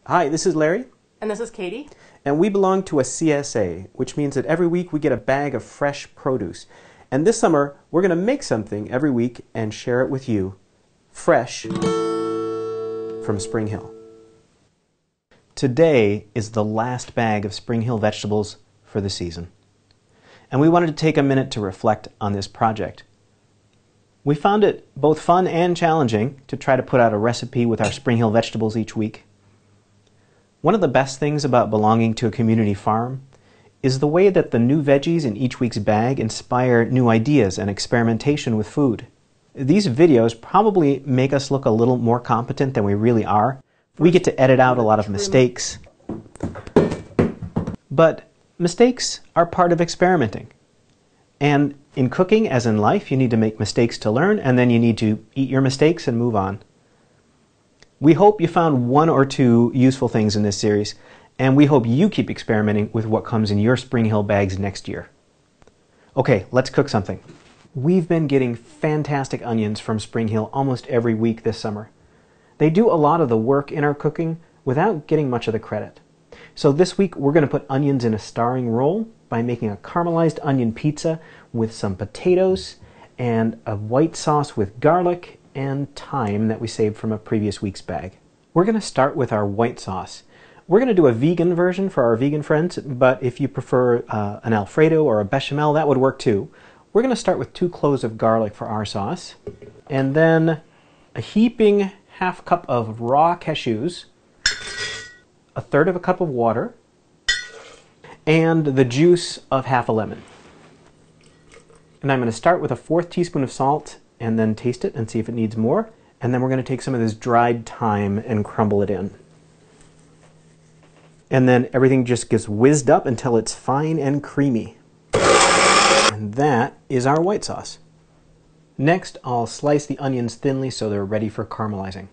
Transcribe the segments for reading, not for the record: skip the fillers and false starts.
Hi, this is Larry. And this is Katie. And we belong to a CSA, which means that every week we get a bag of fresh produce. And this summer, we're going to make something every week and share it with you, fresh from Spring Hill. Today is the last bag of Spring Hill vegetables for the season. And we wanted to take a minute to reflect on this project. We found it both fun and challenging to try to put out a recipe with our Spring Hill vegetables each week. One of the best things about belonging to a community farm is the way that the new veggies in each week's bag inspire new ideas and experimentation with food. These videos probably make us look a little more competent than we really are. We get to edit out a lot of mistakes. But mistakes are part of experimenting. And in cooking, as in life, you need to make mistakes to learn, and then you need to eat your mistakes and move on. We hope you found one or two useful things in this series, and we hope you keep experimenting with what comes in your Spring Hill bags next year. Okay, let's cook something. We've been getting fantastic onions from Spring Hill almost every week this summer. They do a lot of the work in our cooking without getting much of the credit. So this week we're going to put onions in a starring role by making a caramelized onion pizza with some potatoes and a white sauce with garlic and thyme that we saved from a previous week's bag. We're going to start with our white sauce. We're going to do a vegan version for our vegan friends, but if you prefer an Alfredo or a bechamel, that would work too. We're going to start with 2 cloves of garlic for our sauce, and then a heaping half cup of raw cashews, 1/3 cup of water, and the juice of half a lemon. And I'm going to start with a 1/4 teaspoon of salt and then taste it and see if it needs more. And then we're going to take some of this dried thyme and crumble it in. And then everything just gets whizzed up until it's fine and creamy. And that is our white sauce. Next, I'll slice the onions thinly so they're ready for caramelizing.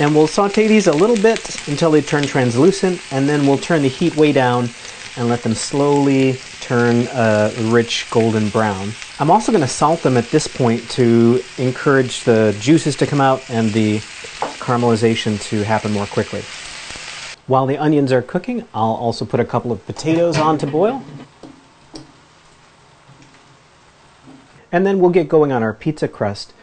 And we'll saute these a little bit until they turn translucent, and then we'll turn the heat way down and let them slowly turn a rich golden brown. I'm also going to salt them at this point to encourage the juices to come out and the caramelization to happen more quickly. While the onions are cooking, I'll also put a couple of potatoes on to boil. And then we'll get going on our pizza crust.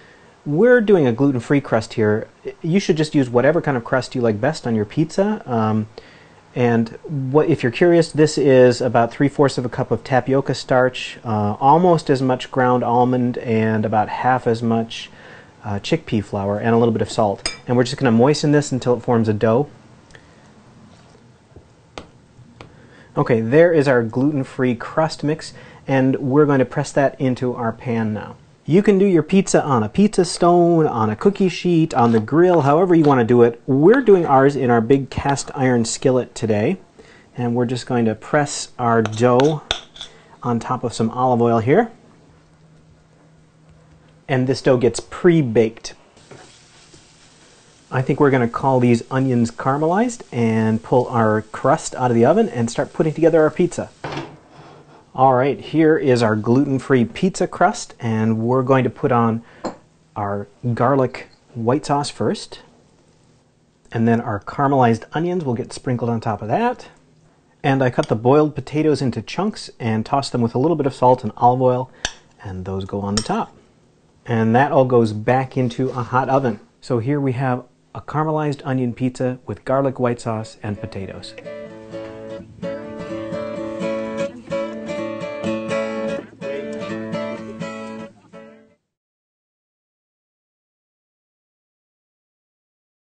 We're doing a gluten-free crust here. You should just use whatever kind of crust you like best on your pizza. If you're curious, this is about 3/4 cup of tapioca starch, almost as much ground almond, and about half as much chickpea flour, and a little bit of salt. And we're just going to moisten this until it forms a dough. Okay, there is our gluten-free crust mix, and we're going to press that into our pan now. You can do your pizza on a pizza stone, on a cookie sheet, on the grill, however you want to do it. We're doing ours in our big cast iron skillet today. And we're just going to press our dough on top of some olive oil here. And this dough gets pre-baked. I think we're going to call these onions caramelized and pull our crust out of the oven and start putting together our pizza. Alright, here is our gluten-free pizza crust, and we're going to put on our garlic white sauce first, and then our caramelized onions will get sprinkled on top of that. And I cut the boiled potatoes into chunks and toss them with a little bit of salt and olive oil, and those go on the top. And that all goes back into a hot oven. So here we have a caramelized onion pizza with garlic white sauce and potatoes.